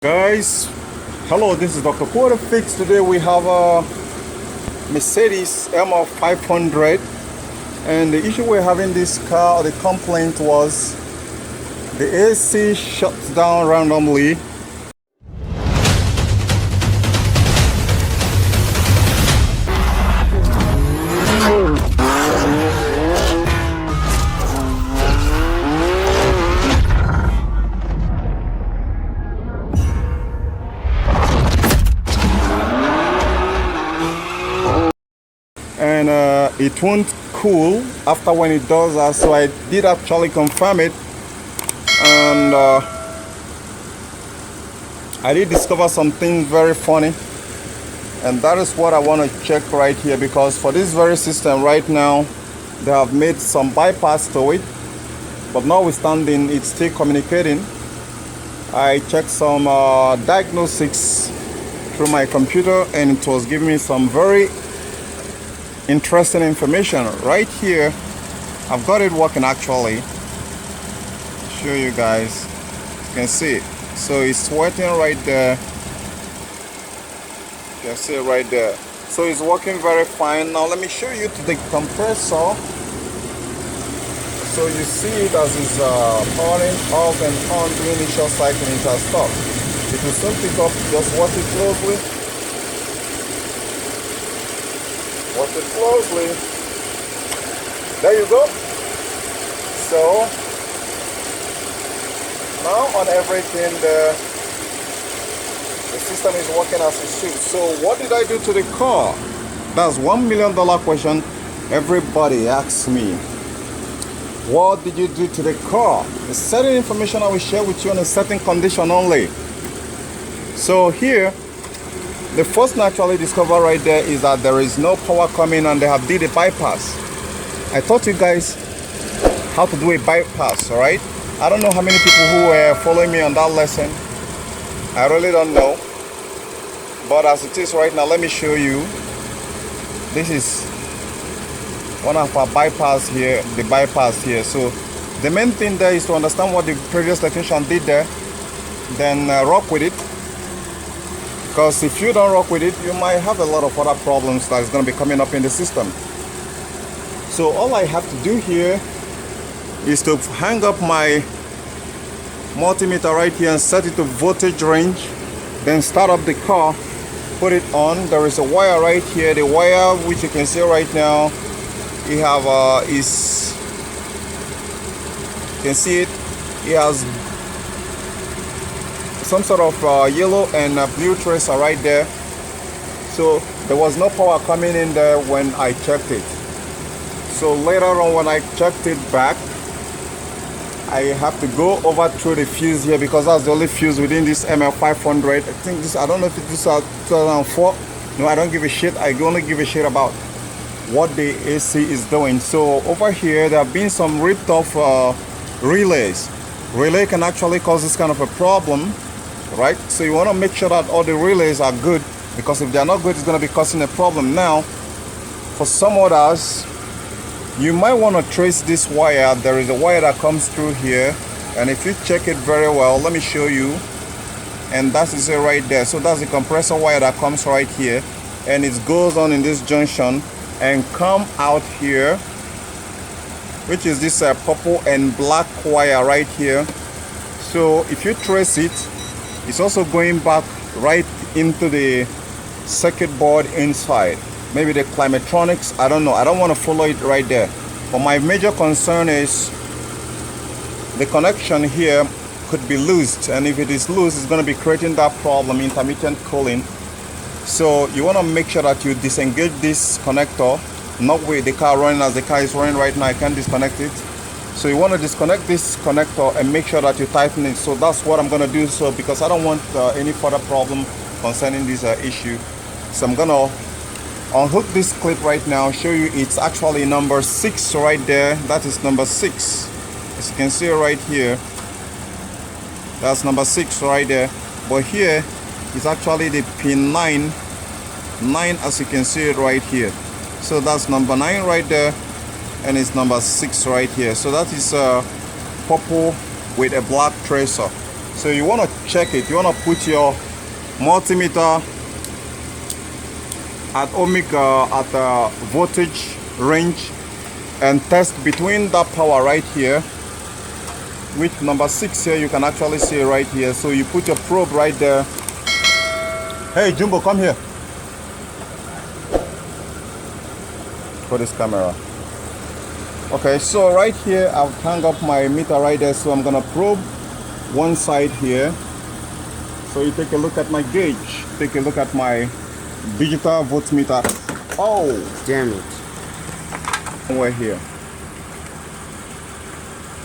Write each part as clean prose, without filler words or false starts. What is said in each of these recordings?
Guys, hello, this is Dr. Quarter Fix. Today we have a Mercedes M500, and the issue we're having this car, the complaint was the AC shuts down randomly. And it won't cool after when it does that, so I did actually confirm it, and I did discover something very funny, and that is what I want to check right here, because for this very system right now they have made some bypass to it, but notwithstanding it's still communicating. I checked some diagnostics through my computer, and it was giving me some very interesting information right here. I've got it working actually. Show you guys. You can see it. So it's sweating right there. You can see it right there. So it's working very fine. Now let me show you to the compressor. So you see it as it's powering off and on during initial cycle, it has stopped. It will soon pick up. Just watch it closely. Watch it closely. There you go. So now on everything, the system is working as it should. So what did I do to the car? That's $1 million question. Everybody asks me, what did you do to the car? The certain information I will share with you on a certain condition only. So here, the first thing I actually discovered right there is that there is no power coming, and they have did a bypass. I taught you guys how to do a bypass, alright? I don't know how many people who were following me on that lesson. I really don't know. But as it is right now, let me show you. This is one of our bypass here, the bypass here. So the main thing there is to understand what the previous technician did there, then rock with it. Because if you don't rock with it, you might have a lot of other problems that is going to be coming up in the system. So all I have to do here is to hang up my multimeter right here and set it to voltage range, then start up the car, put it on. There is a wire right here. The wire, which you can see right now, you have you can see it. It has some sort of yellow and blue tracer right there. So there was no power coming in there when I checked it. So later on, when I checked it back, I have to go over through the fuse here, because that's the only fuse within this ML500. I think this, I don't know if it's 2004. No, I don't give a shit. I only give a shit about what the AC is doing. So over here there have been some ripped off relays. Relay can actually cause this kind of a problem, right? So you want to make sure that all the relays are good, because if they are not good, it's going to be causing a problem. Now for some others, you might want to trace this wire. There is a wire that comes through here, and if you check it very well, let me show you, and that is it right there. So that's the compressor wire that comes right here, and it goes on in this junction and come out here, which is this purple and black wire right here. So if you trace it, it's also going back right into the circuit board inside, maybe the climatronics, I don't know. I don't want to follow it right there, but my major concern is the connection here could be loosed, and if it is loose, it's going to be creating that problem, intermittent cooling. So you want to make sure that you disengage this connector, not with the car running. As the car is running right now, I can't disconnect it. So you want to disconnect this connector and make sure that you tighten it. So that's what I'm going to do, so because I don't want any further problem concerning this issue. So I'm going to unhook this clip right now, show you. It's actually number 6 right there. That is number 6, as you can see right here. That's number 6 right there. But here is actually the pin 9, as you can see it right here. So that's number 9 right there, and it's number 6 right here. So that is purple with a black tracer. So you want to check it. You want to put your multimeter at ohmic at voltage range and test between that power right here with number 6 here. You can actually see right here. So you put your probe right there. Hey Jumbo, come here for this camera. Okay, so right here I've hung up my meter right there. So I'm gonna probe one side here. So you take a look at my gauge, take a look at my digital voltmeter. Oh damn it, we're here.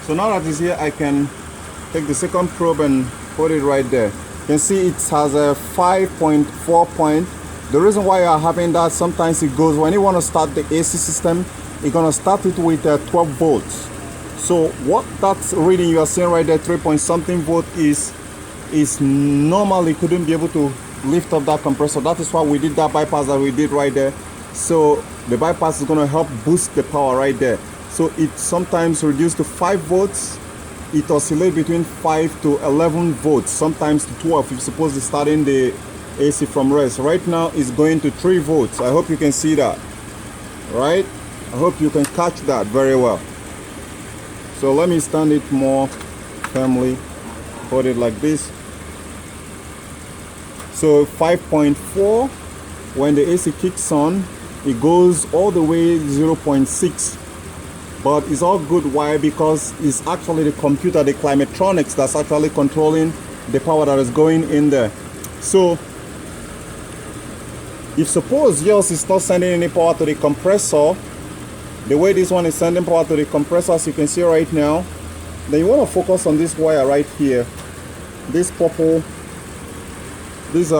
So now that it's here, I can take the second probe and put it right there. You can see it has a 5.4 point. The reason why you're having that, sometimes it goes, when you want to start the AC system, you're going to start it with 12 volts. So what that reading you are seeing right there, 3 point something volt, is normally couldn't be able to lift up that compressor. That is why we did that bypass that we did right there. So the bypass is going to help boost the power right there. So it sometimes reduced to 5 volts. It oscillates between 5 to 11 volts, sometimes to 12 if you're supposed to start in the AC from rest. Right now it's going to 3 volts. I hope you can see that, right? I hope you can catch that very well. So let me stand it more firmly, put it like this. So 5.4, when the AC kicks on, it goes all the way 0.6. But it's all good. Why? Because it's actually the computer, the climatronics, that's actually controlling the power that is going in there. So if suppose yours is not sending any power to the compressor, the way this one is sending power to the compressor, as you can see right now, then you want to focus on this wire right here, this purple, this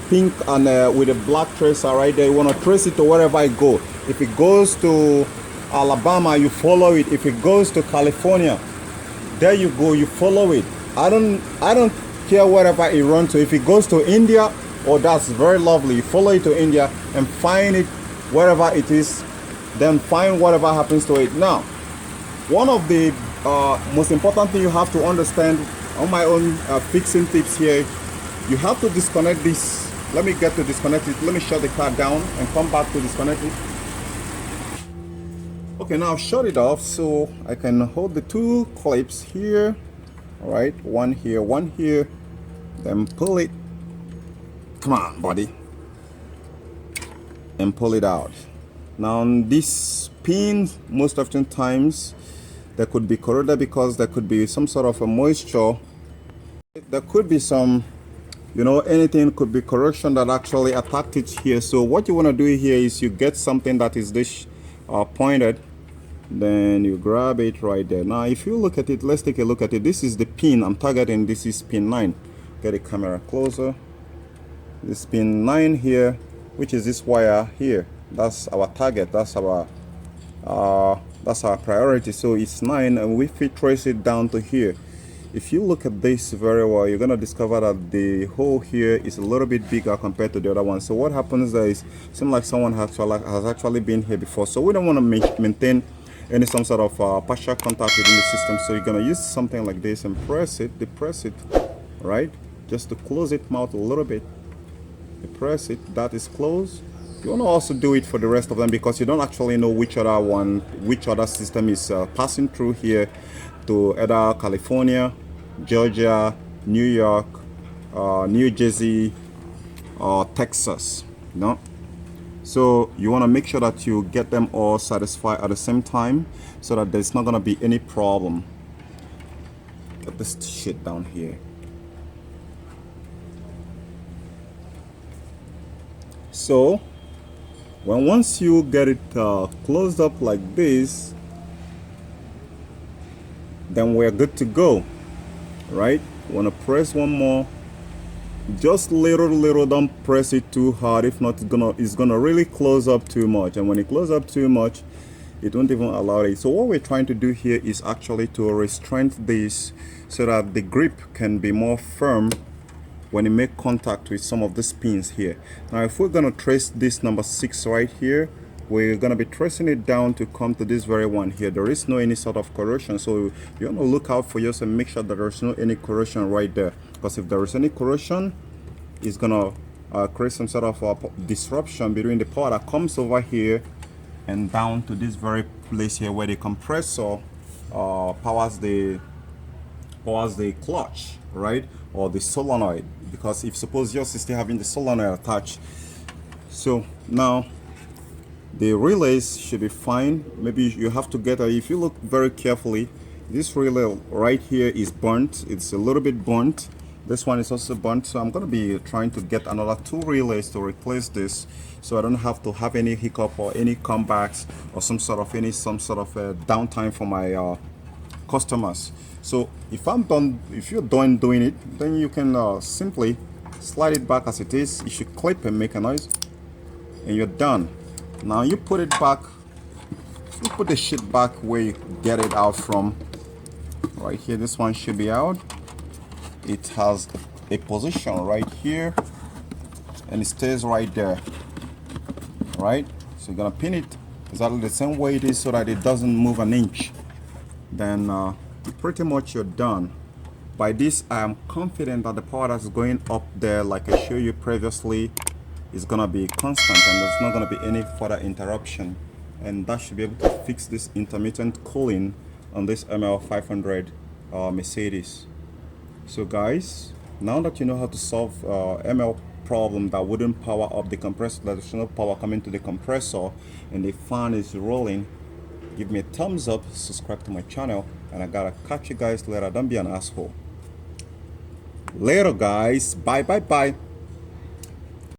pink and with a black tracer right there. You want to trace it to wherever it goes. If it goes to Alabama, you follow it. If it goes to California, there you go, you follow it. I don't care wherever it runs to. If it goes to India, oh, that's very lovely, you follow it to India and find it wherever it is, then find whatever happens to it. Now, one of the most important thing you have to understand on my own fixing tips here, you have to disconnect this. Let me get to disconnect it. Let me shut the car down and come back to disconnect it. Okay, now I've shut it off, so I can hold the 2 clips here. All right, one here, then pull it. Come on, buddy, and pull it out. Now on this pin, most often times there could be corroded because there could be some sort of a moisture. There could be some, anything could be corrosion that actually attacked it here. So what you want to do here is you get something that is this pointed, then you grab it right there. Now if you look at it, let's take a look at it. This is the pin I'm targeting. This is pin 9. Get the camera closer. This pin 9 here, which is this wire here, that's our target, that's our priority. So it's 9, and if we trace it down to here, if you look at this very well, you're going to discover that the hole here is a little bit bigger compared to the other one. So what happens there is, it seems like someone has actually been here before. So we don't want to maintain any some sort of partial contact within the system. So you're going to use something like this and depress it, right? Just to close it mouth a little bit. Press it, that is closed. You want to also do it for the rest of them, because you don't actually know which other system is passing through here to either California, Georgia, New York, New Jersey, or Texas. So you want to make sure that you get them all satisfied at the same time, so that there's not going to be any problem. Get this shit down here. So once you get it closed up like this, then we're good to go, right? Want to press one more, just little, don't press it too hard. If not, it's gonna really close up too much, and when it closes up too much, it won't even allow it. So what we're trying to do here is actually to restrain this so that the grip can be more firm when you make contact with some of these pins here. Now if we're going to trace this number 6 right here, we're going to be tracing it down to come to this very one here. There is no any sort of corrosion, so you want to look out for yourself and make sure that there's no any corrosion right there, because if there is any corrosion, it's gonna create some sort of disruption between the power that comes over here and down to this very place here where the compressor powers the clutch, right, or the solenoid, because if suppose yours is still having the solenoid attached. So now the relays should be fine. Maybe you have to get if you look very carefully, this relay right here is burnt. It's a little bit burnt. This one is also burnt, so I'm going to be trying to get another 2 relays to replace this, so I don't have to have any hiccup or any comebacks or some sort of downtime for my customers. So if you're done doing it, then you can simply slide it back as it is. You should clip and make a noise, and you're done. Now you put it back. You put the shit back where you get it out from. Right here, this one should be out. It has a position right here, and it stays right there. Right? So you're gonna pin it exactly the same way it is so that it doesn't move an inch. Then pretty much you're done. By this, I am confident that the power that's going up there, like I showed you previously, is gonna be constant and there's not gonna be any further interruption, and that should be able to fix this intermittent cooling on this ML500 Mercedes. So guys, now that you know how to solve ML problem that wouldn't power up the compressor, there's no power coming to the compressor and the fan is rolling, give me a thumbs up, subscribe to my channel, and I gotta catch you guys later. Don't be an asshole. Later guys, bye bye bye.